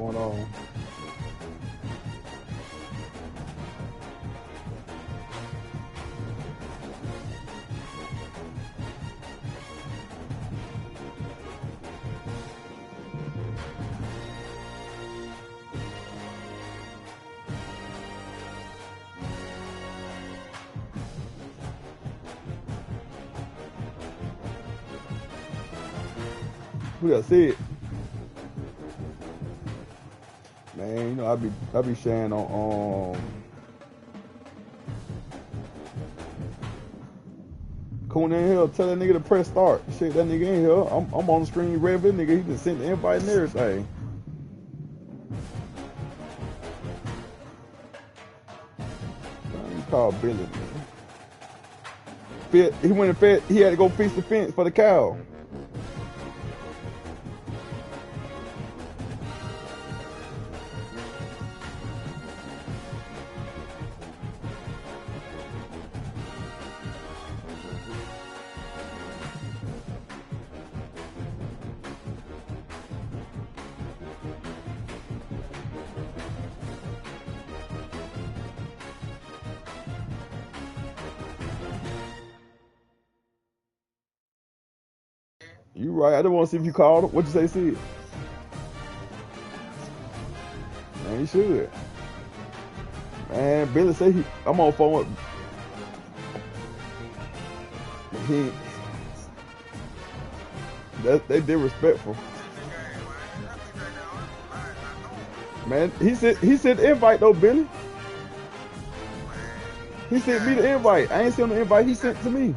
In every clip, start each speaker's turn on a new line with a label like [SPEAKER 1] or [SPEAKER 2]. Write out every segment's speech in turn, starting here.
[SPEAKER 1] going on. Who got said? Man, you know I be sharing on Coonie in here, tell that nigga to press start. Shit, that nigga in here. I'm on the screen ready for nigga. He just sent the invite and everything. Man, you call Billy, man. He went and fed. He had to go fix the fence for the cow. You right. I just want to see if you called him. What you say, Sid? Man, you should. Man, Billy say I'm on phone with they disrespectful. Man, he sent the invite though, Billy. He sent me the invite. I ain't seen the invite. He sent to me.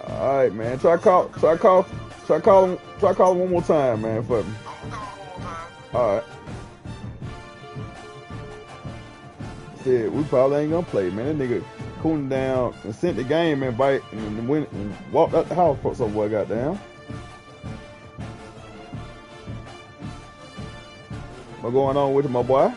[SPEAKER 1] All right, man. Try call him one more time, man, for me. All right. Shit, we probably ain't gonna play, man. That nigga cooling down and sent the game invite and went and walked out the house for some boy got down. What going on with my boy?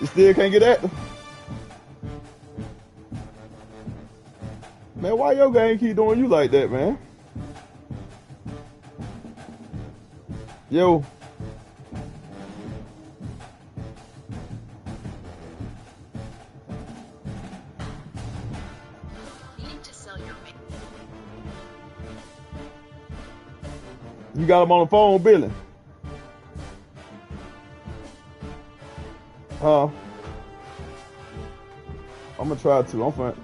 [SPEAKER 1] You still can't get that? Man, why your game keep doing you like that, man? Yo. You got him on the phone, Billy? Huh? I'm gonna try to. I'm fine.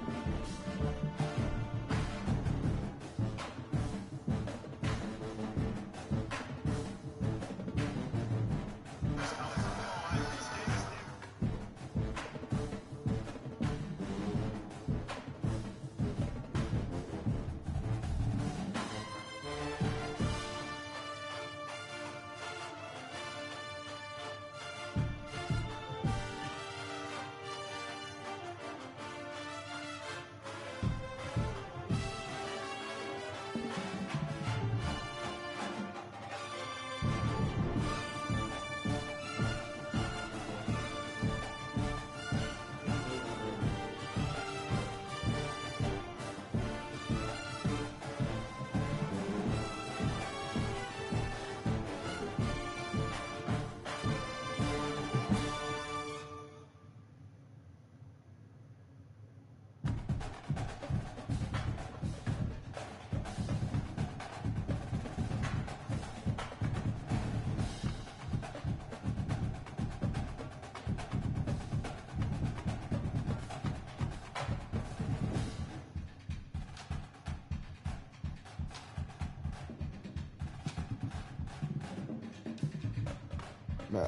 [SPEAKER 1] Man,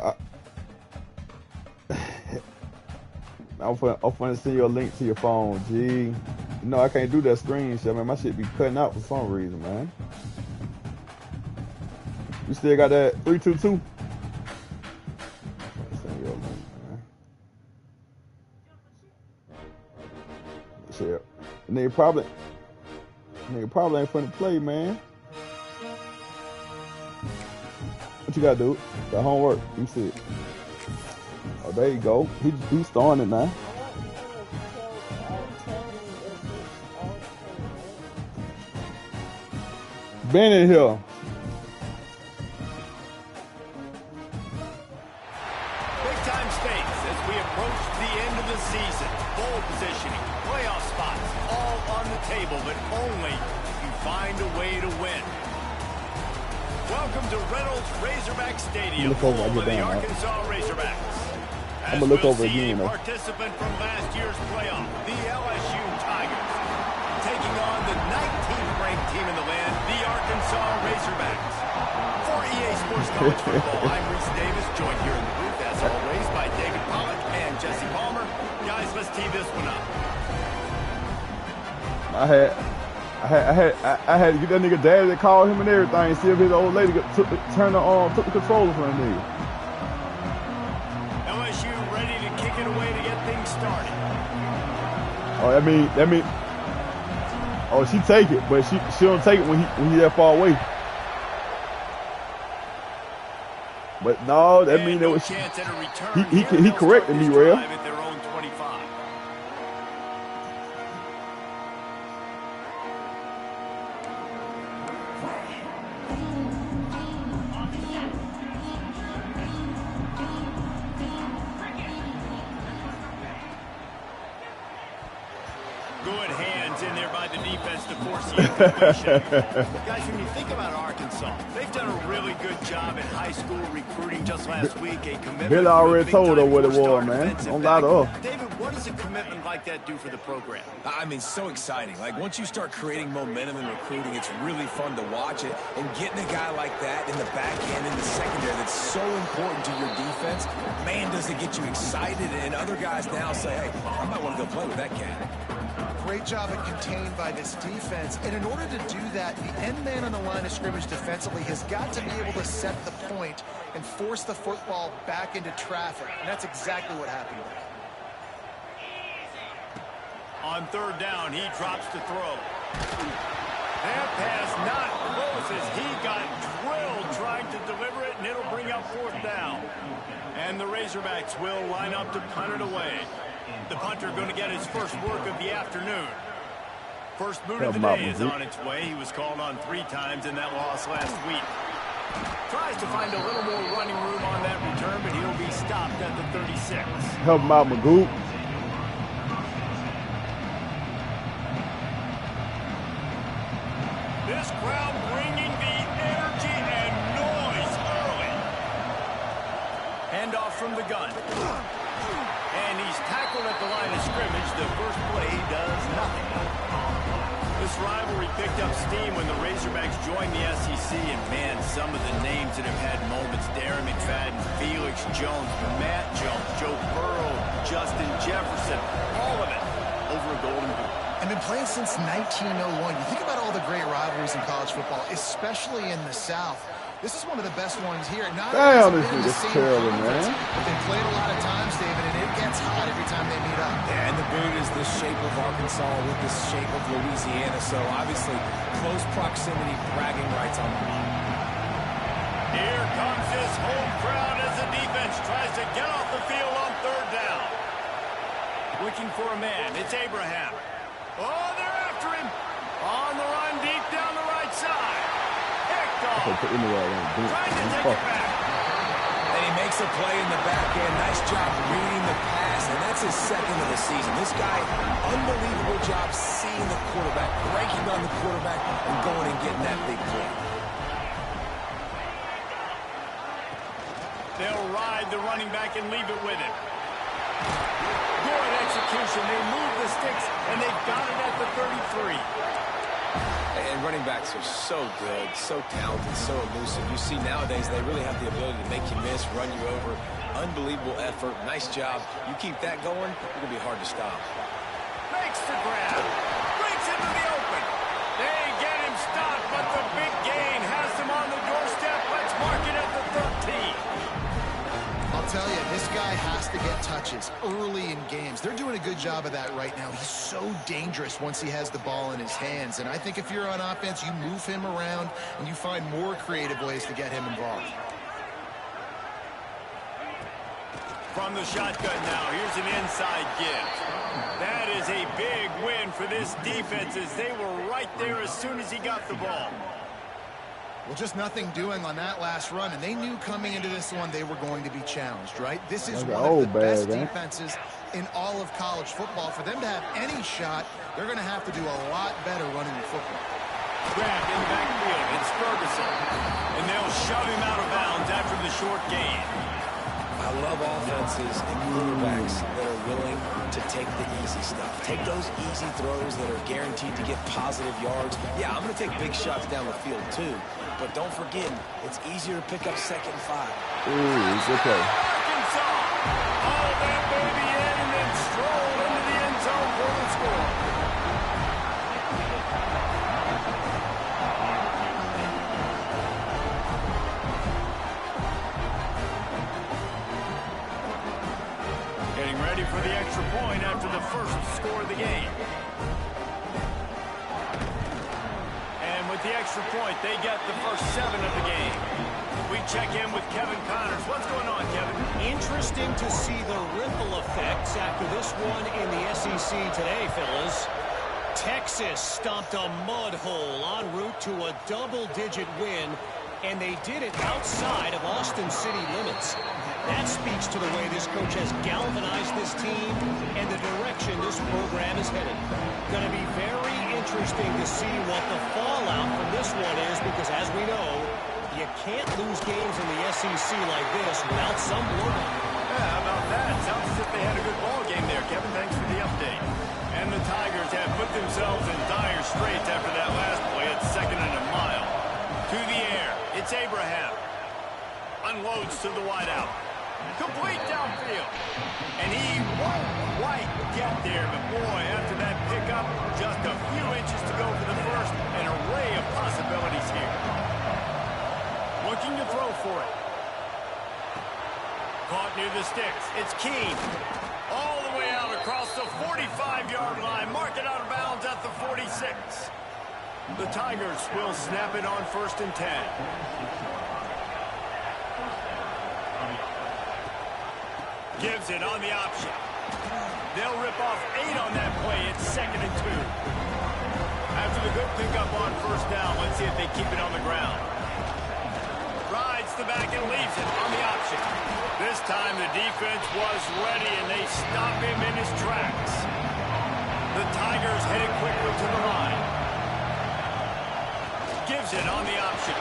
[SPEAKER 1] I'm finna send you a link to your phone, G. You know I can't do that screenshot, man. My shit be cutting out for some reason, man. You still got that 322? Send you a link, man. Shit. Nigga probably ain't finna play, man. What you gotta do? The homework. You see it. Oh, there you go. He's starting it now. Been in here.
[SPEAKER 2] Big time stakes as we approach the end of the season. Bowl positioning, playoff spots, all on the table, but only if you find a way to win. Welcome to Reynolds Razorback Stadium, home of the Arkansas Razorbacks.
[SPEAKER 1] I'm gonna look over again.
[SPEAKER 2] Participant from last year's playoff, the LSU Tigers, taking on the 19th ranked team in the land, the Arkansas Razorbacks. For EA Sports College Football, I'm Reese Davis, joined here in the booth, as always, by David Pollack and Jesse Palmer. Guys, let's tee this one up.
[SPEAKER 1] I had to get that nigga daddy to call him and everything, see if his old lady took the controller from the nigga.
[SPEAKER 2] LSU ready to kick it away to get things started.
[SPEAKER 1] Oh, that mean. Oh, she take it, but she don't take it when he that far away. But no, that mean that was he corrected me, Rail.
[SPEAKER 2] At their own 25. Good hands in there by the defense to force the incompletion. Guys, when you think about Arkansas, they've done a really good job in high school recruiting just last week. A commitment.
[SPEAKER 1] Bill already told her what it was, man. Don't lie to her.
[SPEAKER 2] David, what does a commitment like that do for the program?
[SPEAKER 3] I mean, so exciting. Like, once you start creating momentum in recruiting, it's really fun to watch it. And getting a guy like that in the back end, in the secondary, that's so important to your defense, man, does it get you excited. And other guys now say, hey, I might want to go play with that cat.
[SPEAKER 4] Great job at contained by this defense. And in order to do that, the end man on the line of scrimmage defensively has got to be able to set the point and force the football back into traffic. And that's exactly what happened there.
[SPEAKER 2] On third down, he drops to throw. That pass not close as he got drilled trying to deliver it, and it'll bring up fourth down. And the Razorbacks will line up to punt it away. The punter going to get his first work of the afternoon. First boot of the day is on its way. He was called on 3 times in that loss last week. Tries to find a little more running room on that return, but he'll be stopped at the 36.
[SPEAKER 1] Help him out, Magoo.
[SPEAKER 2] This crowd bringing the energy and noise early. Handoff from the gun. And he's tackled at the line of scrimmage. The first play does nothing. This rivalry picked up steam when the Razorbacks joined the SEC. And, man, some of the names that have had moments. Darren McFadden, Felix Jones, Matt Jones, Joe Burrow, Justin Jefferson. All of it over a Golden Boot.
[SPEAKER 4] And been playing since 1901. You think about all the great rivalries in college football, especially in the South. This is one of the best ones here.
[SPEAKER 1] Damn, this is terrible, man.
[SPEAKER 4] But they played a lot of times, David, and it gets hot every time they meet up.
[SPEAKER 3] And the boot is the shape of Arkansas with the shape of Louisiana. So, obviously, close proximity, bragging rights on the line.
[SPEAKER 2] Here comes this home crowd as the defense tries to get off the field on third down. Looking for a man. It's Abraham. Oh, they're after him. On the run, deep down the right side. Trying to take it back.
[SPEAKER 3] And he makes a play in the back end. Nice job reading the pass, and that's his second of the season. This guy, unbelievable job seeing the quarterback, breaking on the quarterback, and going and getting that big play.
[SPEAKER 2] They'll ride the running back and leave it with him. Good execution. They move the sticks, and they've got it at the 33.
[SPEAKER 3] And running backs are so good, so talented, so elusive. You see nowadays they really have the ability to make you miss, run you over. Unbelievable effort. Nice job. You keep that going, it's going to be hard to stop.
[SPEAKER 2] Makes the grab. Breaks into the open. They get him stopped, but the big gain has him on the doorstep. Let's mark it at the 13.
[SPEAKER 4] I'll tell you, this guy has to get touches early in games. They're doing a good job of that right now. He's so dangerous once he has the ball in his hands. And I think if you're on offense, you move him around and you find more creative ways to get him involved.
[SPEAKER 2] From the shotgun now, here's an inside give. That is a big win for this defense as they were right there as soon as he got the ball.
[SPEAKER 4] Well, just nothing doing on that last run, and they knew coming into this one they were going to be challenged, right? This is one of the best defenses in all of college football. For them to have any shot, they're going to have to do a lot better running the football.
[SPEAKER 2] Grabbed in the backfield, it's Ferguson. And they'll shove him out of bounds after the short gain.
[SPEAKER 3] I love offenses and quarterbacks that are willing to take the easy stuff. Take those easy throws that are guaranteed to get positive yards. Yeah, I'm going to take big shots down the field too. But don't forget, it's easier to pick up 2nd and 5.
[SPEAKER 1] Ooh, it's okay.
[SPEAKER 2] Arkansas. All that baby in and then stroll into the end zone for the score. Getting ready for the extra point after the first score of the game. And with the extra point, they get the first 7 of the game. We check in with Kevin Connors. What's going on, Kevin?
[SPEAKER 5] Interesting to see the ripple effects after this one in the SEC today, fellas. Texas stomped a mud hole en route to a double-digit win, and they did it outside of Austin city limits. That speaks to the way this coach has galvanized this team and the direction this program is headed. Going to be very interesting to see what the fallout from this one is, because as we know, you can't lose games in the SEC like this without some blowout.
[SPEAKER 2] Yeah, how about that? Sounds as if they had a good ball game there, Kevin. Thanks for the update. And the Tigers have put themselves in dire straits after that last play at 2nd and a mile. To the air, it's Abraham. Unloads to the wideout. Complete downfield. And he won't quite get there, but boy, after that pickup, just a few inches to go for the first. An array of possibilities here. Looking to throw for it. Caught near the sticks. It's Keene. All the way out across the 45-yard line. Mark it out of bounds at the 46. The Tigers will snap it on 1st and 10. Gives it on the option. They'll rip off 8 on that play. It's 2nd and 2. After the good pickup on 1st down, let's see if they keep it on the ground. Rides the back and leaves it on the option. This time the defense was ready and they stop him in his tracks. The Tigers headed quickly to the line. Gives it on the option.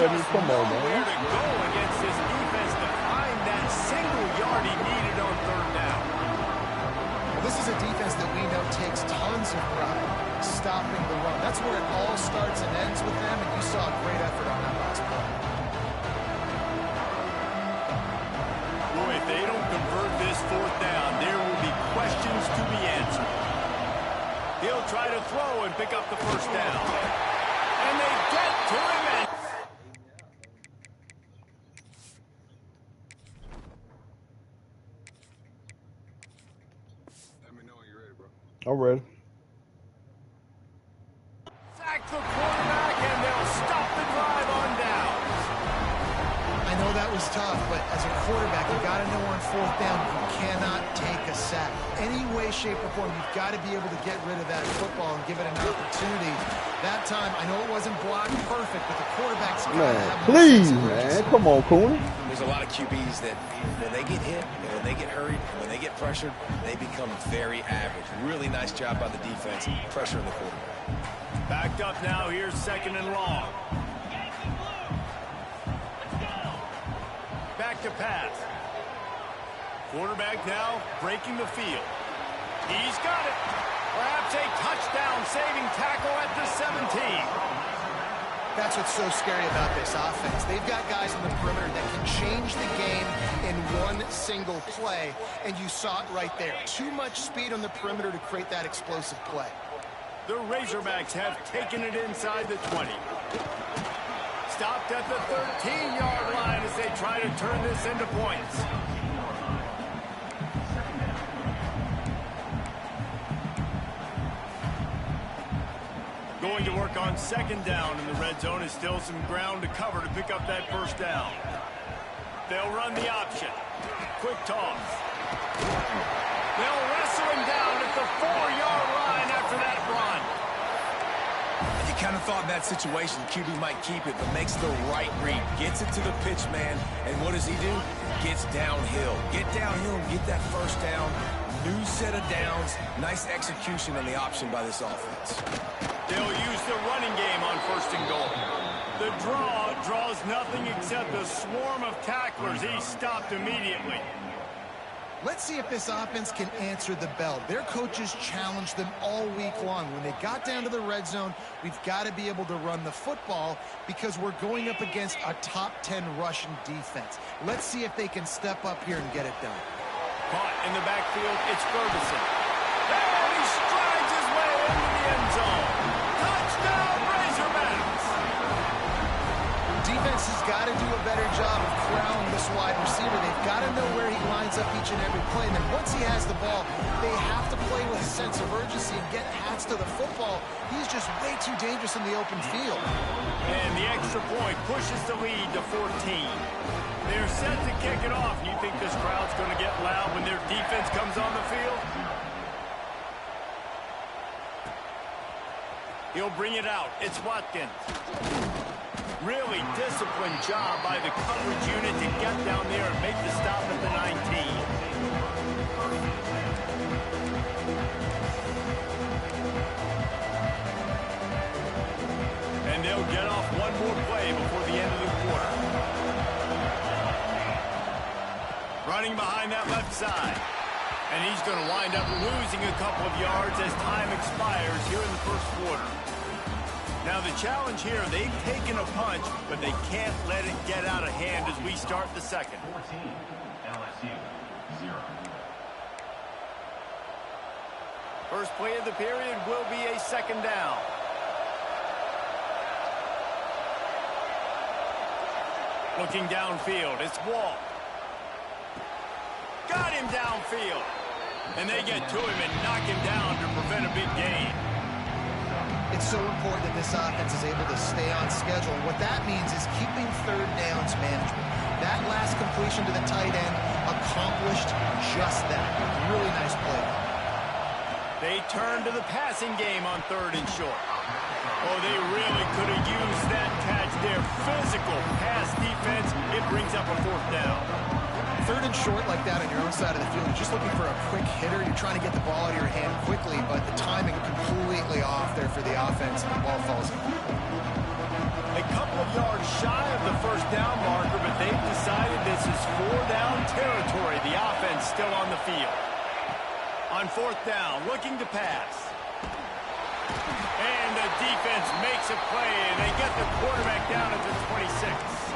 [SPEAKER 2] Just
[SPEAKER 1] come on, man.
[SPEAKER 2] Where to go against this defense to find that single yard he needed on 3rd down.
[SPEAKER 4] Well, this is a defense that we know takes tons of pride stopping the run. That's where it all starts and ends with them, and you saw a great effort on that last play.
[SPEAKER 2] Boy, if they don't convert this 4th down, there will be questions to be answered. He'll try to throw and pick up the 1st down. And they get to him. And
[SPEAKER 6] let me know when you're ready, bro.
[SPEAKER 1] I'm ready.
[SPEAKER 2] sack the quarterback, and they'll stop the drive on downs.
[SPEAKER 4] I know that was tough, but as a quarterback, you got to know on 4th down you cannot take a sack. Any way, shape, or form, you've got to be able to get rid of that football and give it an opportunity. That time, I know it wasn't blocked perfect, but the quarterback's got to have
[SPEAKER 1] please, man. Come on, Coonie.
[SPEAKER 3] There's a lot of QBs that when they get hit, and when they get hurried, and when they get pressured, they become very average. Really nice job by the defense, pressuring the quarterback.
[SPEAKER 2] Backed up now, here's 2nd and long. Back to pass. Quarterback now breaking the field. He's got it. Perhaps a touchdown-saving tackle at the 17.
[SPEAKER 4] That's what's so scary about this offense. They've got guys in the perimeter that can change the game in one single play, and you saw it right there. Too much speed on the perimeter to create that explosive play.
[SPEAKER 2] The Razorbacks have taken it inside the 20. Stopped at the 13-yard line as they try to turn this into points. Going to work on 2nd down in the red zone is still some ground to cover to pick up that 1st down. They'll run the option. quick toss. They'll wrestle him down at the 4-yard line after that run.
[SPEAKER 3] You kind of thought in that situation QB might keep it, but makes the right read. Gets it to the pitch man, and what does he do? Gets downhill. Get downhill and get that first down. New set of downs. Nice execution on the option by this offense.
[SPEAKER 2] They'll use the running game on 1st and goal. The draw draws nothing except a swarm of tacklers. He's stopped immediately.
[SPEAKER 4] Let's see if this offense can answer the bell. Their coaches challenged them all week long. When they got down to the red zone, we've got to be able to run the football because we're going up against a top 10 Russian defense. Let's see if they can step up here and get it done.
[SPEAKER 2] Caught in the backfield, it's Ferguson. And he strides his way into the end zone. Touchdown, Razorbacks!
[SPEAKER 4] Defense has got to do a better job of corralling this wide receiver. They've got to know where he lines up each and every play. And then once he has the ball, they have to play with a sense of urgency and get Hats to the football. He's just way too dangerous in the open field.
[SPEAKER 2] And the extra point pushes the lead to 14. They're set to kick it off. You think this crowd's going to get loud when their defense comes on the field? He'll bring it out. It's Watkins. Really disciplined job by the coverage unit to get down there and make the stop at the 19. And they'll get off one more play before the end of the quarter. Running behind that left side. And he's going to wind up losing a couple of yards as time expires here in the first quarter. Now the challenge here, they've taken a punch, but they can't let it get out of hand as we start the second.
[SPEAKER 6] 14, LSU, 0.
[SPEAKER 2] First play of the period will be a second down. Looking downfield, it's Wall. Got him downfield. And they get to him and knock him down to prevent a big gain.
[SPEAKER 4] It's so important that this offense is able to stay on schedule. And what that means is keeping third downs manageable. That last completion to the tight end accomplished just that. Really nice play.
[SPEAKER 2] They turn to the passing game on 3rd and short. Oh, they really could have used that catch there. Physical pass defense. It brings up a 4th down.
[SPEAKER 4] 3rd and short like that on your own side of the field. You're just looking for a quick hitter. You're trying to get the ball out of your hand quickly, but the timing completely off there for the offense, and the ball falls in.
[SPEAKER 2] A couple of yards shy of the 1st down marker, but they've decided this is 4-down territory. The offense still on the field. On 4th down, looking to pass. And the defense makes a play, and they get the quarterback down at the 26.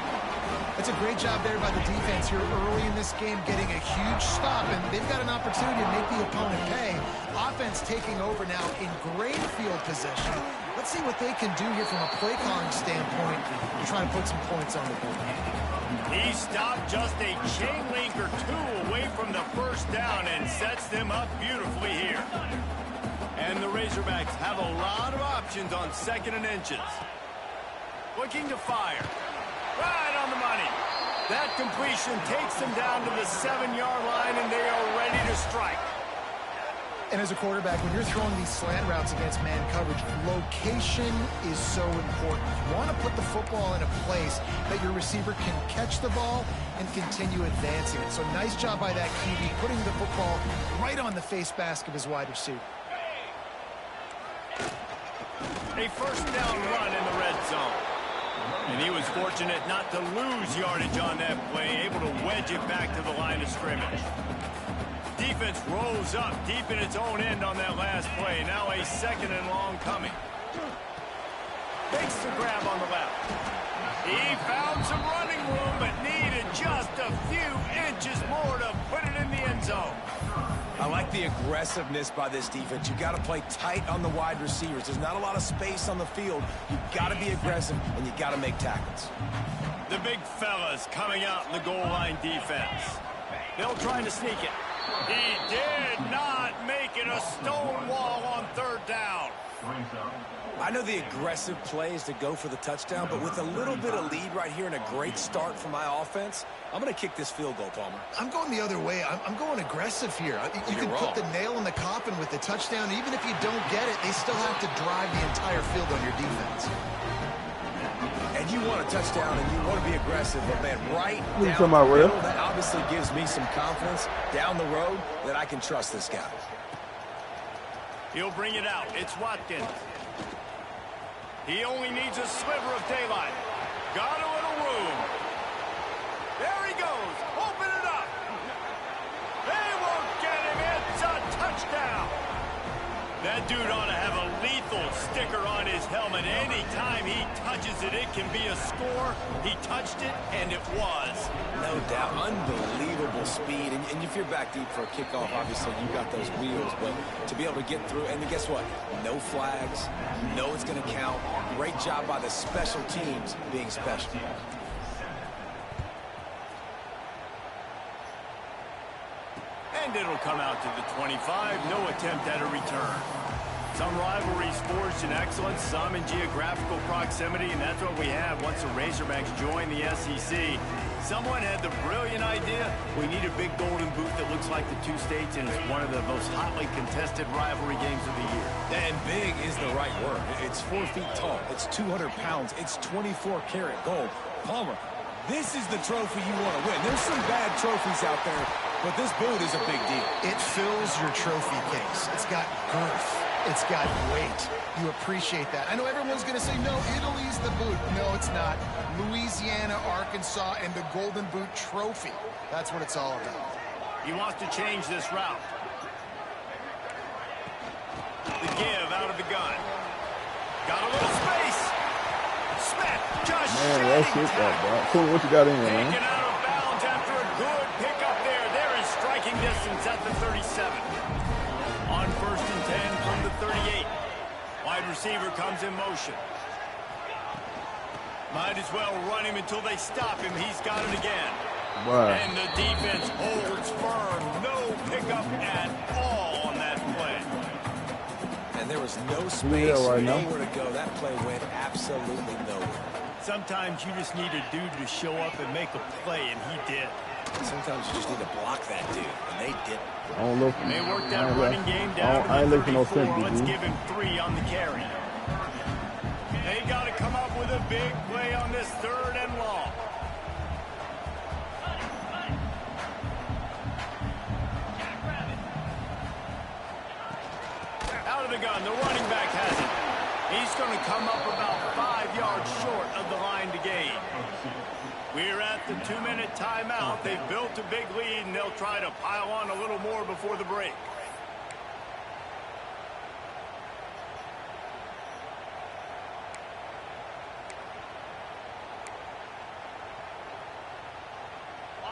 [SPEAKER 4] It's a great job there by the defense here early in this game, getting a huge stop, and they've got an opportunity to make the opponent pay. Offense taking over now in great field position. Let's see what they can do here from a play calling standpoint to try to put some points on the board.
[SPEAKER 2] He stopped just a chain link or two away from the 1st down and sets them up beautifully here. And the Razorbacks have a lot of options on 2nd and inches. Looking to fire. Right on the money. That completion takes them down to the 7-yard line, and they are ready to strike.
[SPEAKER 4] And as a quarterback, when you're throwing these slant routes against man coverage, location is so important. You want to put the football in a place that your receiver can catch the ball and continue advancing it. So nice job by that QB, putting the football right on the face mask of his wide receiver.
[SPEAKER 2] A 1st down run in the red zone. And he was fortunate not to lose yardage on that play, able to wedge it back to the line of scrimmage. Defense rolls up deep in its own end on that last play. Now a 2nd and long coming. Makes the grab on the left. He found some running room, but needed just a few inches more to put it in the end zone.
[SPEAKER 3] I like the aggressiveness by this defense. You got to play tight on the wide receivers. There's not a lot of space on the field. You got to be aggressive, and you got to make tackles.
[SPEAKER 2] The big fellas coming out in the goal line defense. They'll try to sneak it. He did not make it a stone wall on 3rd down.
[SPEAKER 3] I know the aggressive play is to go for the touchdown, but with a little bit of lead right here and a great start for my offense, I'm going to kick this field goal, Palmer.
[SPEAKER 4] I'm going the other way. I'm going aggressive here. You can put the nail in the coffin with the touchdown. Even if you don't get it, they still have to drive the entire field on your defense.
[SPEAKER 3] And you want a touchdown and you want to be aggressive, but man, right down
[SPEAKER 1] the middle,
[SPEAKER 3] that obviously gives me some confidence down the road that I can trust this guy.
[SPEAKER 2] He'll bring it out. It's Watkins. He only needs a sliver of daylight. Got a little room. There he goes. Open it up. They won't get him. It's a touchdown. That dude ought to have a lethal sticker on his helmet. Anytime he touches it, it can be a score. He touched it, and it was.
[SPEAKER 3] No doubt. Unbelievable speed. And if you're back deep for a kickoff, obviously you got those wheels. But to be able to get through, and guess what? No flags. You know it's going to count. Great job by the special teams being special.
[SPEAKER 2] And it'll come out to the 25. No attempt at a return. Some rivalries forged in excellence, some in geographical proximity, and that's what we have once the Razorbacks join the SEC. Someone had the brilliant idea, we need a big golden boot that looks like the two states, and it's one of the most hotly contested rivalry games of the year.
[SPEAKER 3] And big is the right word. It's 4 feet tall. It's 200 pounds. It's 24-karat gold. Palmer, this is the trophy you want to win. There's some bad trophies out there, but this boot is a big deal.
[SPEAKER 4] It fills your trophy case. It's got girth. It's got weight. You appreciate that. I know everyone's going to say, no, Italy's the boot. No, it's not. Louisiana, Arkansas, and the Golden Boot Trophy. That's what it's all about.
[SPEAKER 2] He wants to change this route. The give out of the gun. Got a little space. Smith just
[SPEAKER 1] Man, that's it, bro. Cool, what you got in there, man?
[SPEAKER 2] Taken out of bounds after a good pickup there. They're in striking distance at the 37. On 1st and 10 from the 38. Wide receiver comes in motion. Might as well run him until they stop him. He's got it again.
[SPEAKER 1] Wow.
[SPEAKER 2] And the defense holds firm. No pickup at all on that play.
[SPEAKER 3] And there was no space,
[SPEAKER 1] right
[SPEAKER 3] nowhere to go. That play went absolutely nowhere.
[SPEAKER 2] Sometimes you just need a dude to show up and make a play, and he did.
[SPEAKER 3] Sometimes you just need to block that dude, and they didn't.
[SPEAKER 1] I don't look.
[SPEAKER 2] They worked that running game down
[SPEAKER 1] I ain't
[SPEAKER 2] to the
[SPEAKER 1] looking no
[SPEAKER 2] 34.
[SPEAKER 1] sympathy,
[SPEAKER 2] Let's
[SPEAKER 1] dude.
[SPEAKER 2] give him 3 on the carry. They got to come up with a big play on this 3rd and long. Out of the gun, the running back has it. He's going to come up about 5 yards short of the line to gain. We're at the 2-minute timeout. They've built a big lead, and they'll try to pile on a little more before the break.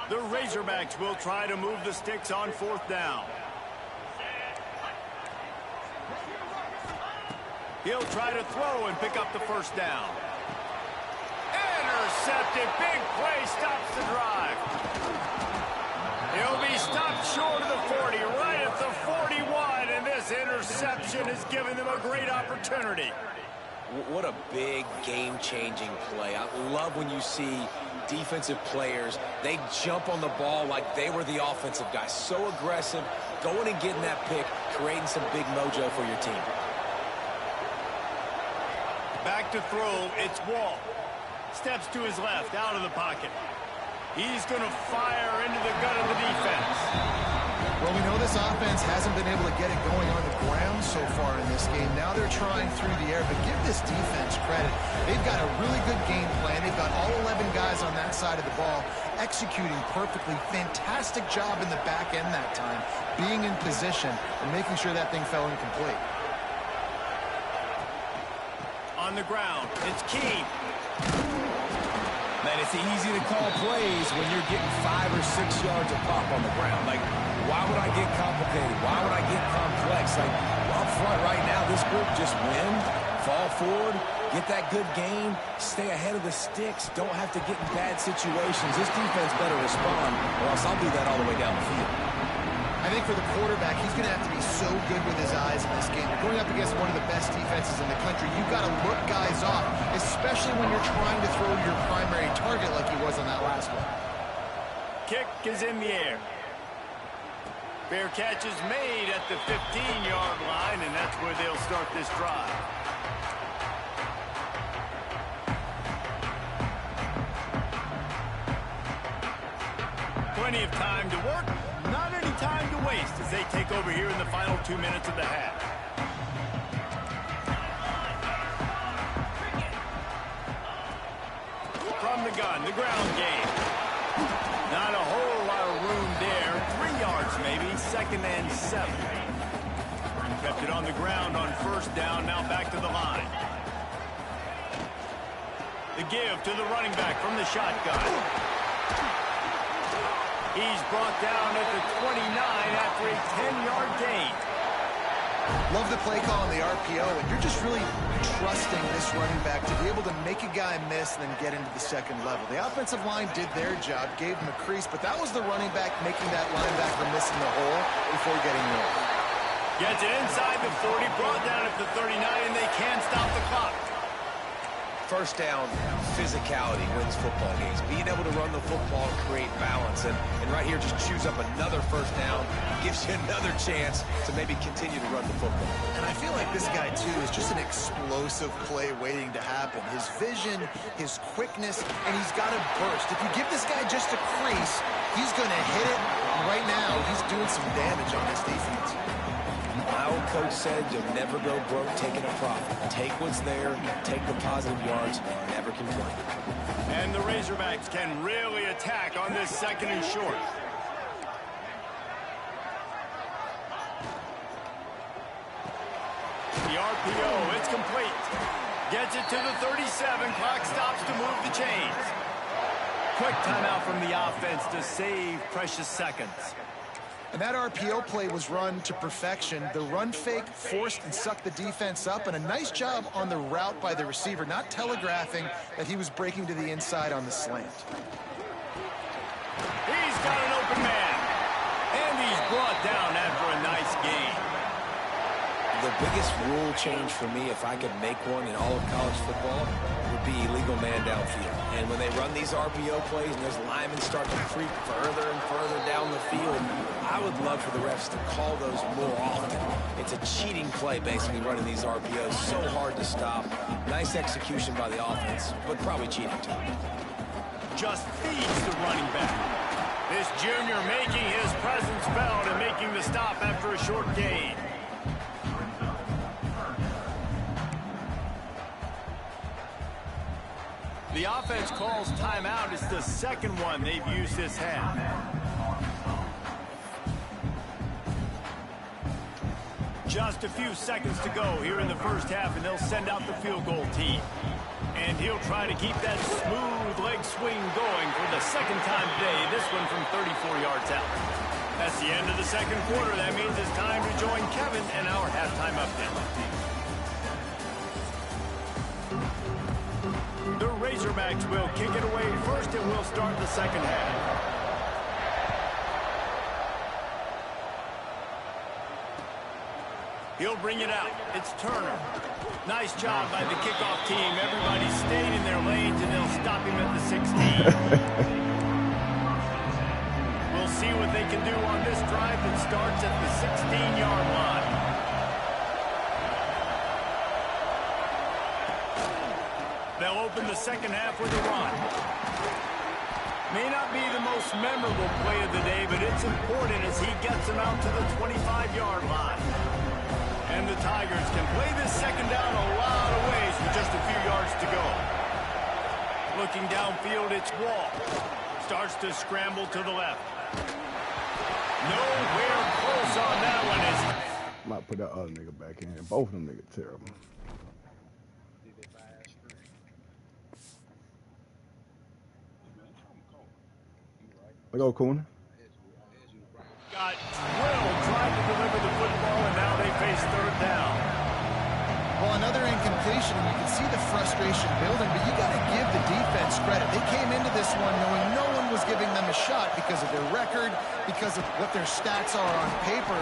[SPEAKER 2] The Razorbacks will try to move the sticks on 4th down. He'll try to throw and pick up the 1st down. Intercepted. Big play stops the drive. He'll be stopped short of the 40, right at the 41, and this interception has given them a great opportunity.
[SPEAKER 3] What a big game-changing play. I love when you see defensive players, they jump on the ball like they were the offensive guy. So aggressive, going and getting that pick, creating some big mojo for your team.
[SPEAKER 2] Back to throw, it's Wall. Steps to his left, out of the pocket. He's going to fire into the gut of the defense.
[SPEAKER 4] Well, we know this offense hasn't been able to get it going on the ground so far in this game. Now they're trying through the air, but give this defense credit. They've got a really good game plan. They've got all 11 guys on that side of the ball executing perfectly. Fantastic job in the back end that time, being in position and making sure that thing fell incomplete.
[SPEAKER 2] On the ground, it's Keene.
[SPEAKER 3] Man, it's easy to call plays when you're getting 5 or 6 yards of pop on the ground. Like, why would I get complicated? Why would I get complex? Like, up front right now, this group just win, fall forward, get that good game, stay ahead of the sticks, don't have to get in bad situations. This defense better respond, or else I'll do that all the way down the field.
[SPEAKER 4] I I think for the quarterback, he's going to have to be so good with his eyes in this game. You're going up against one of the best defenses in the country. You've got to look guys off, especially when you're trying to throw your primary target like he was on that last one.
[SPEAKER 2] Kick is in the air. Fair catch is made at the 15-yard line, and that's where they'll start this drive. Plenty of time to work, not any time to waste as they take over here in the final 2 minutes of the half. From the gun, the ground game. Not a whole lot of room there. 3 yards maybe, 2nd and 7. Kept it on the ground on 1st down, now back to the line. The give to the running back from the shotgun. He's brought down at the 29 after a 10-yard gain.
[SPEAKER 4] Love the play call on the RPO, and you're just really trusting this running back to be able to make a guy miss and then get into the second level. The offensive line did their job, gave him a crease, but that was the running back making that linebacker miss in the hole before getting there.
[SPEAKER 2] Gets it inside the 40, brought down at the 39, and they can't stop the clock.
[SPEAKER 3] First down, physicality wins football games. Being able to run the football, create balance, and right here just choose up another first down, gives you another chance to maybe continue to run the football.
[SPEAKER 4] And I feel like this guy, too, is just an explosive play waiting to happen. His vision, his quickness, and he's got a burst. If you give this guy just a crease, he's going to hit it. And right now, he's doing some damage on this defense.
[SPEAKER 3] My old coach said you'll never go broke taking a profit. Take what's there, take the positive yards, never complain.
[SPEAKER 2] And the Razorbacks can really attack on this 2nd and short. The RPO, it's complete. Gets it to the 37. Clock stops to move the chains. Quick timeout from the offense to save precious seconds.
[SPEAKER 4] And that RPO play was run to perfection. The run fake forced and sucked the defense up, and a nice job on the route by the receiver, not telegraphing that he was breaking to the inside on the slant.
[SPEAKER 2] He's got an open man, and he's brought down after a nice gain.
[SPEAKER 3] The biggest rule change for me, if I could make one in all of college football, would be illegal man downfield. And when they run these RPO plays and those linemen start to creep further and further down the field, I would love for the refs to call those more often. It's a cheating play, basically, running these RPOs. So hard to stop. Nice execution by the offense, but probably cheating too.
[SPEAKER 2] Just feeds the running back. This junior making his presence felt and making the stop after a short gain. The offense calls timeout. It's the 2nd one they've used this half. Just a few seconds to go here in the 1st half, and they'll send out the field goal team. And he'll try to keep that smooth leg swing going for the 2nd time today, this one from 34 yards out. That's the end of the 2nd quarter. That means it's time to join Kevin and our halftime update. The Razorbacks will kick it away first, and we'll start the 2nd half. He'll bring it out. It's Turner. Nice job by the kickoff team. Everybody stayed in their lanes, and they'll stop him at the 16. We'll see what they can do on this drive that starts at the 16-yard line. They'll open the 2nd half with a run. May not be the most memorable play of the day, but it's important as he gets them out to the 25-yard line. And the Tigers can play this 2nd down a lot of ways with just a few yards to go. Looking downfield, it's Wall. Starts to scramble to the left. Nowhere close on that one.
[SPEAKER 1] Might put that other nigga back in. Both of them niggas terrible. Let's go, Coonie.
[SPEAKER 2] Got drilled trying to deliver the football, and now they face 3rd down.
[SPEAKER 4] Well, another incompletion, and you can see the frustration building, but you got to give the defense credit. They came into this one knowing no one was giving them a shot because of their record, because of what their stats are on paper.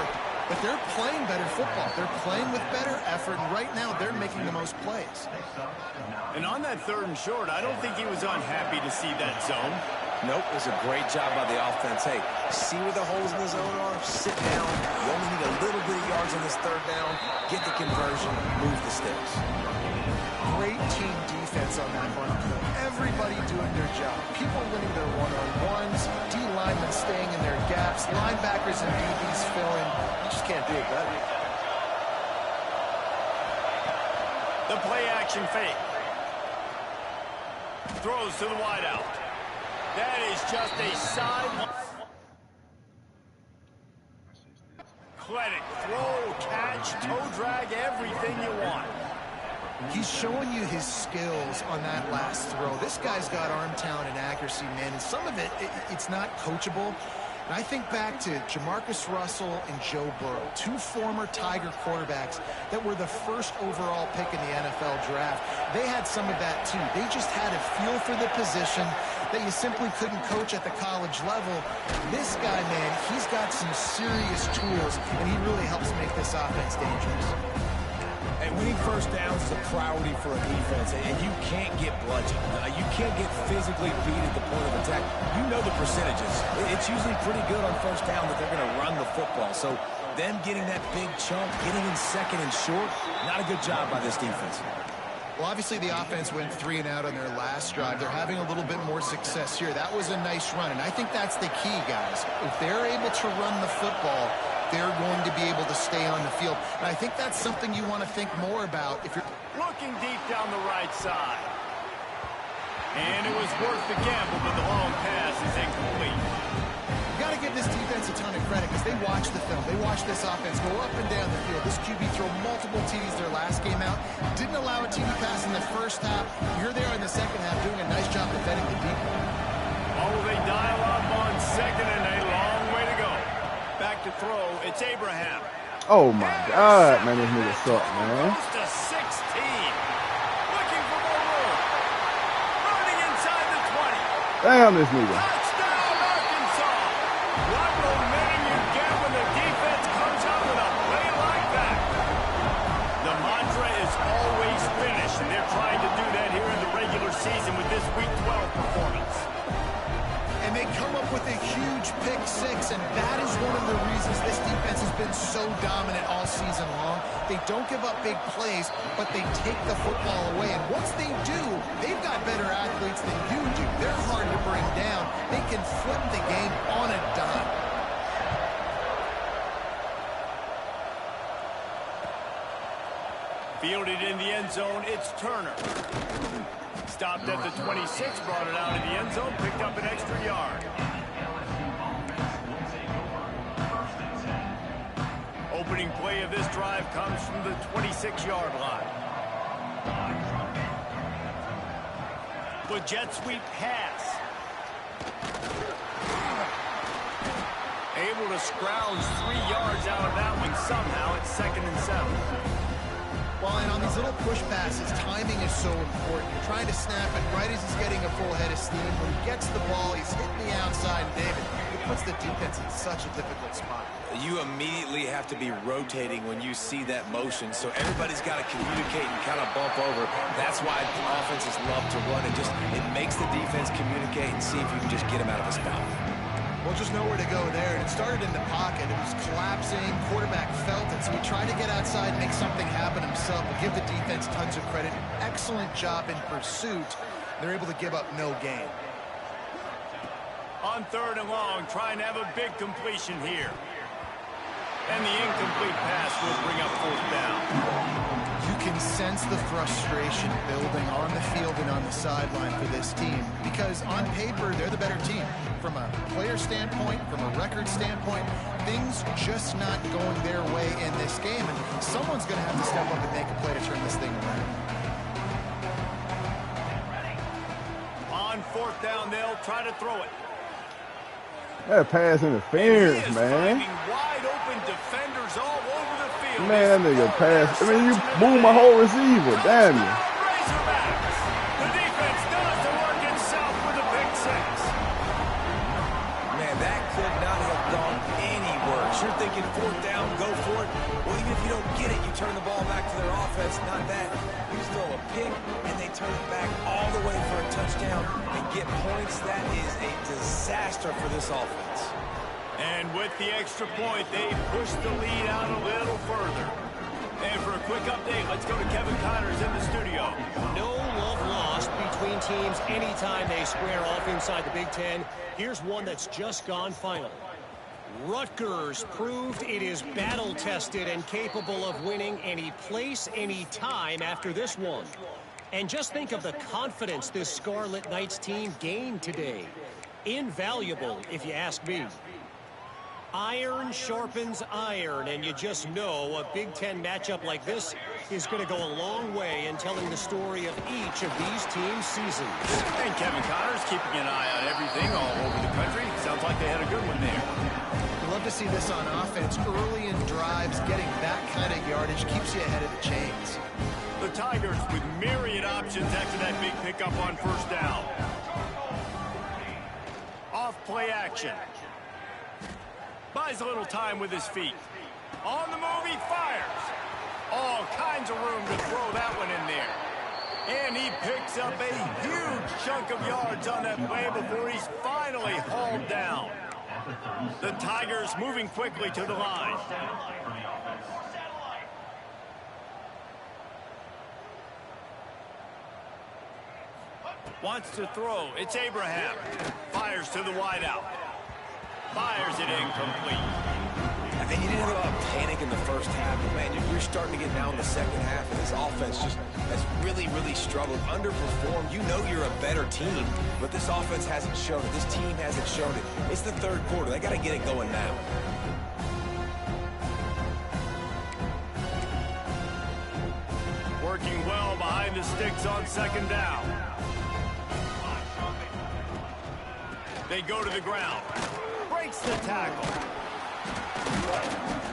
[SPEAKER 4] But they're playing better football. They're playing with better effort, and right now they're making the most plays.
[SPEAKER 2] And on that 3rd and short, I don't think he was unhappy to see that zone.
[SPEAKER 3] Nope, it was a great job by the offense. Hey, see where the holes in the zone are? Sit down. You only need a little bit of yards on this 3rd down. Get the conversion. Move the sticks.
[SPEAKER 4] Great team defense on that one. Everybody doing their job. People winning their one-on-ones. D linemen staying in their gaps. Linebackers and DBs filling. You just can't do it better.
[SPEAKER 2] The play action fake. Throws to the wideout. That is just a side. Clinic, throw, catch, toe drag, everything you want.
[SPEAKER 4] He's showing you his skills on that last throw. This guy's got arm talent and accuracy, man, and some of it's not coachable. And I think back to Jamarcus Russell and Joe Burrow, 2 former Tiger quarterbacks that were the 1st overall pick in the NFL draft. They had some of that, too. They just had a feel for the position that you simply couldn't coach at the college level. This guy, man, he's got some serious tools, and he really helps make this offense dangerous.
[SPEAKER 3] And winning 1st downs is a priority for a defense, and you can't get bludgeoned. You can't get physically beat at the point of attack. You know the percentages. It's usually pretty good on 1st down that they're going to run the football. So them getting that big chunk, getting in 2nd and short, not a good job by this defense.
[SPEAKER 4] Well, obviously the offense went 3 and out on their last drive. They're having a little bit more success here. That was a nice run, and I think that's the key, guys. If they're able to run the football, they're going to be able to stay on the field. And I think that's something you want to think more about if you're
[SPEAKER 2] looking deep down the right side. And it was worth the gamble, but the long pass is incomplete.
[SPEAKER 4] You got to give this defense a ton of credit because they watch the film. They watch this offense go up and down the field. This QB throw multiple TDs their last game out. Didn't allow a TD pass in the 1st half. Here they are in the 2nd half doing a nice job defending the deep.
[SPEAKER 2] Oh, they dial up on 2nd and a long way to go. Back to throw, it's Abraham.
[SPEAKER 1] Oh my God, man, this nigga suck, man.
[SPEAKER 2] Close to 16. Looking for more room. Running inside the 20.
[SPEAKER 1] Damn, this nigga.
[SPEAKER 2] Touchdown, Arkansas. What momentum you get when the defense comes out with a play like that. The mantra is always finish, and they're trying to do that here in the regular season with this Week 12 performance.
[SPEAKER 4] And they come up with a huge pick 6, and that is one of the reasons this defense has been so dominant all season long. They don't give up big plays, but they take the football away. And once they do, they've got better athletes than you do. They're hard to bring down. They can flip the game on a dime.
[SPEAKER 2] Fielded in the end zone, it's Turner. Stopped at the 26, brought it out of the end zone, picked up an extra yard. Opening play of this drive comes from the 26-yard line. The jet sweep pass. Able to scrounge 3 yards out of that one somehow. It's 2nd and 7.
[SPEAKER 4] Well, and on these little push passes, timing is so important. You're trying to snap it right as he's getting a full head of steam. When he gets the ball, he's hitting the outside, and David, it puts the defense in such a difficult spot.
[SPEAKER 3] You immediately have to be rotating when you see that motion, so everybody's got to communicate and kind of bump over. That's why offenses love to run. It makes the defense communicate and see if you can just get him out of a spot.
[SPEAKER 4] Well, just nowhere to go there. And it started in the pocket. It was collapsing. Quarterback felt it, so he tried to get outside and make something happen himself. But give the defense tons of credit. Excellent job in pursuit. They're able to give up no gain.
[SPEAKER 2] On 3rd and long, trying to have a big completion here. And the incomplete pass will bring up 4th down.
[SPEAKER 4] You can sense the frustration building on the field and on the sideline for this team because on paper, they're the better team. From a player standpoint, from a record standpoint, things just not going their way in this game. And someone's going to have to step up and make a play to turn this thing around.
[SPEAKER 2] On 4th down, they'll try to throw it.
[SPEAKER 1] That pass interference, man.
[SPEAKER 2] Wide open defenders all over the field.
[SPEAKER 1] Man, that nigga pass. I mean, you move my whole receiver. Damn you.
[SPEAKER 2] Razorbacks. The defense does the work itself with a pick 6.
[SPEAKER 3] turn the ball back to their offense. Not that. You throw a pick, and they turn it back all the way for a touchdown and get points. That is a disaster for this offense.
[SPEAKER 2] And with the extra point, they push the lead out a little further. And for a quick update, let's go to Kevin Connors in the studio.
[SPEAKER 5] No love lost between teams anytime they square off inside the Big Ten. Here's one that's just gone final. Rutgers proved it is battle-tested and capable of winning any place, any time after this one. And just think of the confidence this Scarlet Knights team gained today. Invaluable, if you ask me. Iron sharpens iron, and you just know a Big Ten matchup like this is going to go a long way in telling the story of each of these teams' seasons.
[SPEAKER 2] And Kevin Connors keeping an eye on everything all over the country. Sounds like they had a good one there.
[SPEAKER 4] We love to see this on offense. Early in drives, getting that kind of yardage keeps you ahead of the chains.
[SPEAKER 2] The Tigers with myriad options after that big pickup on first down. Off play action. Buys a little time with his feet. On the move, he fires. All kinds of room to throw that one in there. And he picks up a huge chunk of yards on that play before he's finally hauled down. The Tigers moving quickly to the line. Wants to throw. It's Abraham. Fires to the wideout. Fires it incomplete.
[SPEAKER 3] And you didn't have a lot of panic in the first half, but man, you're starting to get now in the second half, and this offense just has really, really struggled, underperformed. You know you're a better team, but this offense hasn't shown it. This team hasn't shown it. It's the third quarter. They got to get it going now.
[SPEAKER 2] Working well behind the sticks on second down. They go to the ground. Breaks the tackle.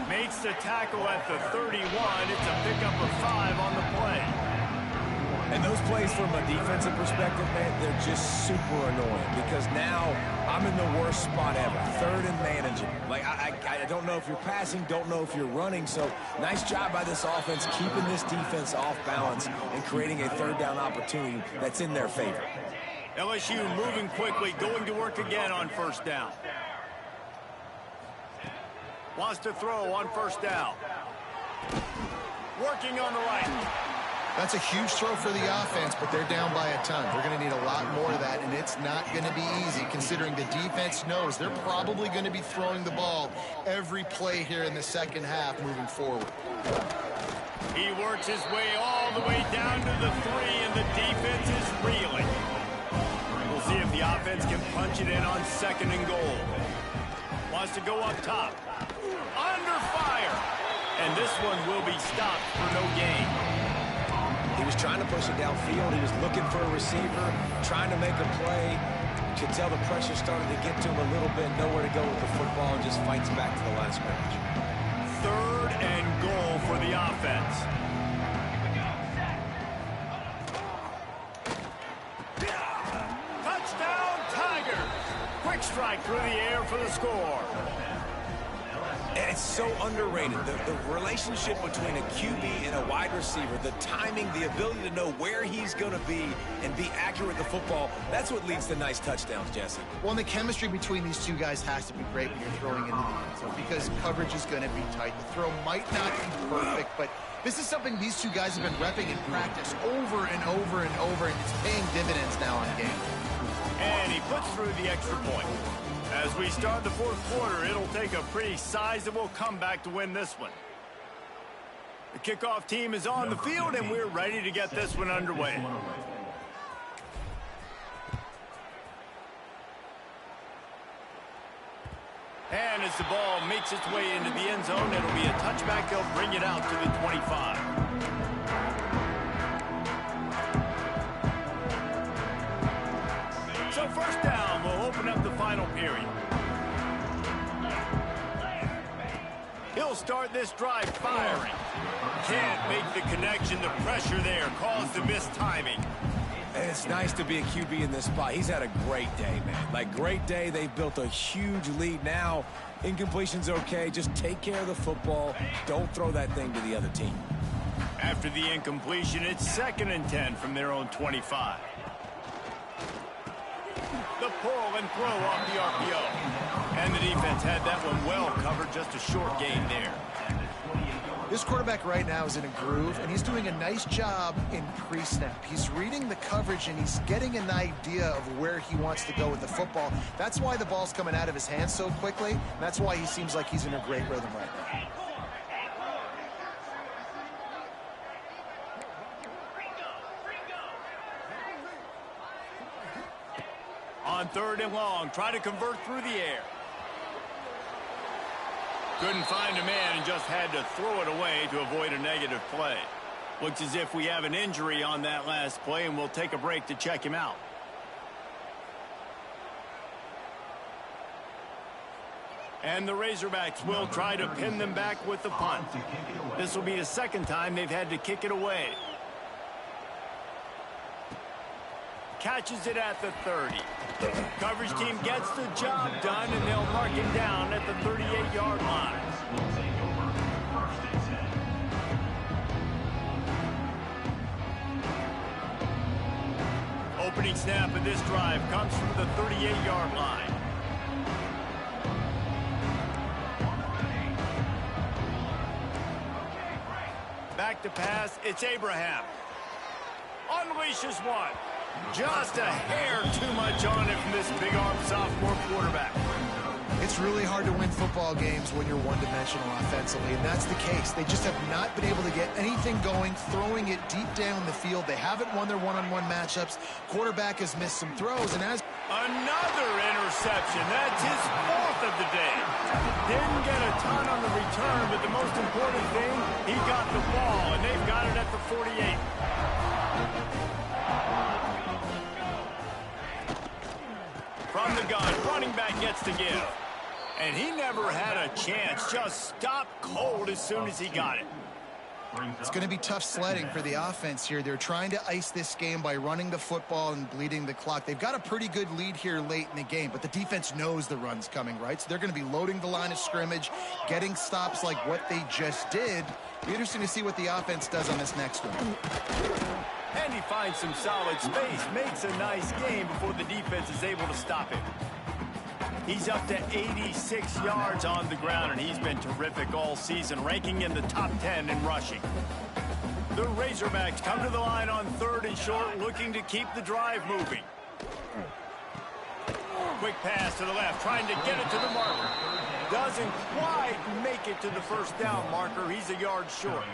[SPEAKER 2] Makes the tackle at the 31. It's a pickup of 5 on the play.
[SPEAKER 3] And those plays from a defensive perspective, man, they're just super annoying because now I'm in the worst spot ever. Third and managing. Like, I don't know if you're passing, don't know if you're running. So nice job by this offense keeping this defense off balance and creating a third down opportunity that's in their favor.
[SPEAKER 2] LSU moving quickly, going to work again on first down. Wants to throw on first down. Working on the right.
[SPEAKER 4] That's a huge throw for the offense, but they're down by a ton. They're going to need a lot more of that, and it's not going to be easy considering the defense knows they're probably going to be throwing the ball every play here in the second half moving forward.
[SPEAKER 2] He works his way all the way down to the 3, and the defense is reeling. We'll see if the offense can punch it in on second and goal. Wants to go up top. Under fire. And this one will be stopped for no gain.
[SPEAKER 3] He was trying to push it downfield. He was looking for a receiver, trying to make a play. You could tell the pressure started to get to him a little bit. Nowhere to go with the football, and just fights back to the line of scrimmage.
[SPEAKER 2] Third and goal for the offense. Touchdown, Tigers! Quick strike through the air for the score.
[SPEAKER 3] And it's so underrated. The relationship between a QB and a wide receiver, the timing, the ability to know where he's going to be and be accurate with the football, that's what leads to nice touchdowns, Jesse.
[SPEAKER 4] Well, and the chemistry between these two guys has to be great when you're throwing into the end zone because coverage is going to be tight. The throw might not be perfect, but this is something these two guys have been repping in practice over and over and over, and it's paying dividends now on game.
[SPEAKER 2] And he puts through the extra point. As we start the fourth quarter, it'll take a pretty sizable comeback to win this one. The kickoff team is on the field, and we're ready to get this one underway. And as the ball makes its way into the end zone, it'll be a touchback. They'll bring it out to the 25. So first down, we'll open up the final period. He'll start this drive firing. Can't make the connection. The pressure there caused the missed timing.
[SPEAKER 3] And it's nice to be a QB in this spot. He's had a great day, man. Like, great day. They've built a huge lead now. Incompletion's okay. Just take care of the football. Don't throw that thing to the other team.
[SPEAKER 2] After the incompletion, it's 2nd and 10 from their own 25. The pull and throw off the RPO. And the defense had that one well covered, just a short gain there.
[SPEAKER 4] This quarterback right now is in a groove, and he's doing a nice job in pre-snap. He's reading the coverage, and he's getting an idea of where he wants to go with the football. That's why the ball's coming out of his hands so quickly, and that's why he seems like he's in a great rhythm right now.
[SPEAKER 2] On 3rd and long, try to convert through the air. Couldn't find a man and just had to throw it away to avoid a negative play. Looks as if we have an injury on that last play, and we'll take a break to check him out. And the Razorbacks will try to pin them back with the punt. This will be the 2nd time they've had to kick it away. Catches it at the 30. Coverage team gets the job done, and they'll mark him down at the 38-yard line. Opening snap of this drive comes from the 38-yard line. Back to pass, it's Abraham. Unleashes one. Just a hair too much on it from this big-arm sophomore quarterback.
[SPEAKER 4] It's really hard to win football games when you're one-dimensional offensively, and that's the case. They just have not been able to get anything going, throwing it deep down the field. They haven't won their one-on-one matchups. Quarterback has missed some throws, and as
[SPEAKER 2] another interception. That's his 4th of the day. Didn't get a ton on the return, but the most important thing, he got the ball, and they've got it at the 48. From the gun, running back gets to give. And he never had a chance. Just stopped cold as soon as he got it.
[SPEAKER 4] it's going to be tough sledding for the offense here. They're trying to ice this game by running the football and bleeding the clock. They've got a pretty good lead here late in the game, but the defense knows the run's coming, right? So they're going to be loading the line of scrimmage, getting stops like what they just did. Be interesting to see what the offense does on this next one.
[SPEAKER 2] And he finds some solid space, makes a nice game before the defense is able to stop him. He's up to 86 yards on the ground, and he's been terrific all season, ranking in the top 10 in rushing. The Razorbacks come to the line on 3rd and short, looking to keep the drive moving. Quick pass to the left, trying to get it to the marker. Doesn't quite make it to the first down marker. He's a yard short.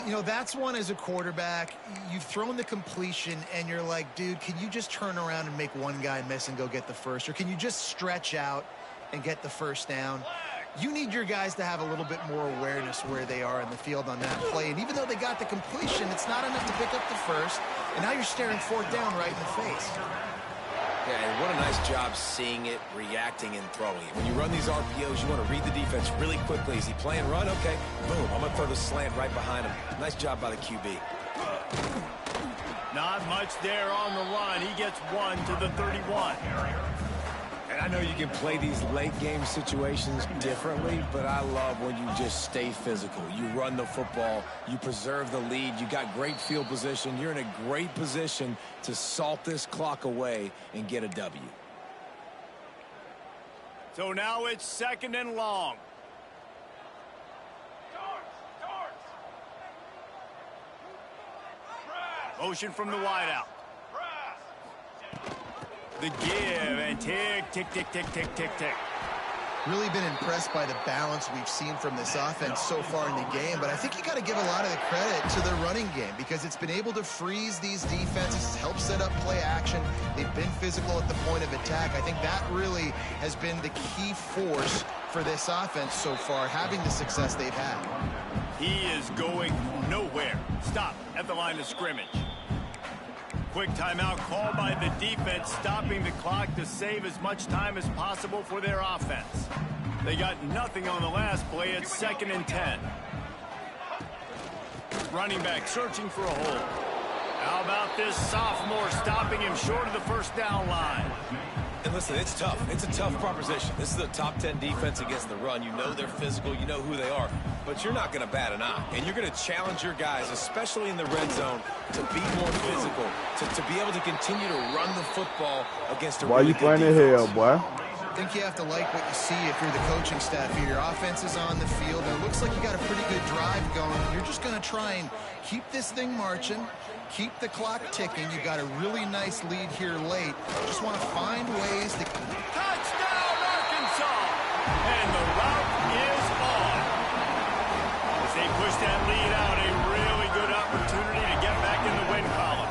[SPEAKER 4] You know, that's one as a quarterback. You've thrown the completion, and you're like, dude, can you just turn around and make one guy miss and go get the first? Or can you just stretch out and get the first down? You need your guys to have a little bit more awareness where they are in the field on that play. And even though they got the completion, it's not enough to pick up the first. And now you're staring 4th down right in the face.
[SPEAKER 3] Yeah, and what a nice job seeing it, reacting, and throwing it. When you run these RPOs, you want to read the defense really quickly. Is he playing run? Okay, boom. I'm going to throw the slant right behind him. Nice job by the QB.
[SPEAKER 2] Not much there on the run. He gets one to the 31.
[SPEAKER 3] And I know you can play these late game situations differently, but I love when you just stay physical. You run the football, you preserve the lead, you got great field position. You're in a great position to salt this clock away and get a W.
[SPEAKER 2] So now it's 2nd and long. Motion from the wideout. The give and tick, tick, tick, tick, tick, tick, tick.
[SPEAKER 4] Really been impressed by the balance we've seen from this offense so far in the game, but I think you got to give a lot of the credit to the running game because it's been able to freeze these defenses, help set up play action. They've been physical at the point of attack. I think that really has been the key force for this offense so far, having the success they've had.
[SPEAKER 2] He is going nowhere. Stop at the line of scrimmage. Quick timeout called by the defense, stopping the clock to save as much time as possible for their offense. They got nothing on the last play. It's 2nd and 10. Running back searching for a hole. How about this sophomore stopping him short of the first down line?
[SPEAKER 3] And listen, it's tough. It's a tough proposition. This is a top 10 defense against the run. You know they're physical. You know who they are. but you're not going to bat an eye. And you're going to challenge your guys, especially in the red zone, to be more physical, to be able to continue to run the football against a
[SPEAKER 1] Why
[SPEAKER 3] really
[SPEAKER 1] you
[SPEAKER 3] good
[SPEAKER 1] playing in
[SPEAKER 3] defense.
[SPEAKER 1] hell, boy?
[SPEAKER 4] I think you have to like what you see if you're the coaching staff here. Your offense is on the field, and it looks like you got a pretty good drive going. You're just going to try and keep this thing marching, keep the clock ticking. You got a really nice lead here late. Just want to find ways to...
[SPEAKER 2] Touchdown, Arkansas! And the route is on. As they push that lead out, a really good opportunity to get back in the win column.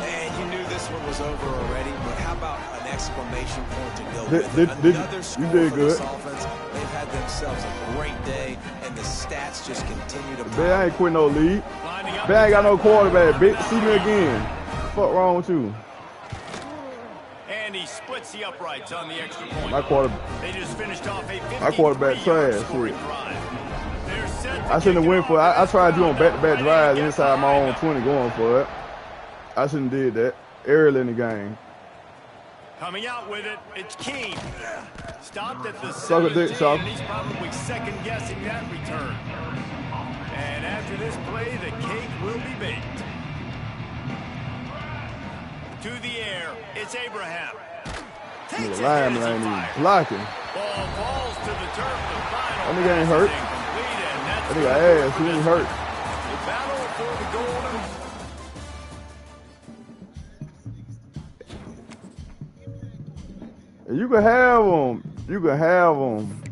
[SPEAKER 3] And you knew this one was over already, but how about an exclamation point to go with it? Another score
[SPEAKER 1] you did
[SPEAKER 3] for
[SPEAKER 1] good.
[SPEAKER 3] this offense. They've had themselves a great day, and the stats just continue to...
[SPEAKER 1] Man, I ain't quit no lead.
[SPEAKER 2] Lining up
[SPEAKER 1] Man, I ain't got no quarterback, bitch. See me again. Fuck wrong with you?
[SPEAKER 2] And he splits the uprights on the extra point.
[SPEAKER 1] My quarterback.
[SPEAKER 2] They just finished off a
[SPEAKER 1] My quarterback
[SPEAKER 2] 53-yard
[SPEAKER 1] trash,
[SPEAKER 2] scoring
[SPEAKER 1] shit.
[SPEAKER 2] drive. They're set to
[SPEAKER 1] I shouldn't have
[SPEAKER 2] kick
[SPEAKER 1] went
[SPEAKER 2] it
[SPEAKER 1] for it.
[SPEAKER 2] off.
[SPEAKER 1] I tried doing back-to-back
[SPEAKER 2] Ready to
[SPEAKER 1] drives
[SPEAKER 2] get
[SPEAKER 1] inside my own
[SPEAKER 2] lined up.
[SPEAKER 1] 20 going for it. I shouldn't have did that early in the game.
[SPEAKER 2] Coming out with it, it's Keene. Stopped at the
[SPEAKER 1] Suck a dick,
[SPEAKER 2] 17,
[SPEAKER 1] Chuck.
[SPEAKER 2] and he's probably second-guessing that return. And after this play, the cake will be baked. To the air, it's Abraham. Takes
[SPEAKER 1] The
[SPEAKER 2] a hit
[SPEAKER 1] lineman
[SPEAKER 2] as he
[SPEAKER 1] ain't even
[SPEAKER 2] fires.
[SPEAKER 1] blocking.
[SPEAKER 2] Ball falls to the turf. The final
[SPEAKER 1] That nigga ain't
[SPEAKER 2] pass is
[SPEAKER 1] hurt.
[SPEAKER 2] incomplete, and that's
[SPEAKER 1] That nigga
[SPEAKER 2] gonna do it
[SPEAKER 1] ass,
[SPEAKER 2] for
[SPEAKER 1] he ain't
[SPEAKER 2] this
[SPEAKER 1] hurt.
[SPEAKER 2] one. The battle for the golden.
[SPEAKER 1] You can have them. You can have them.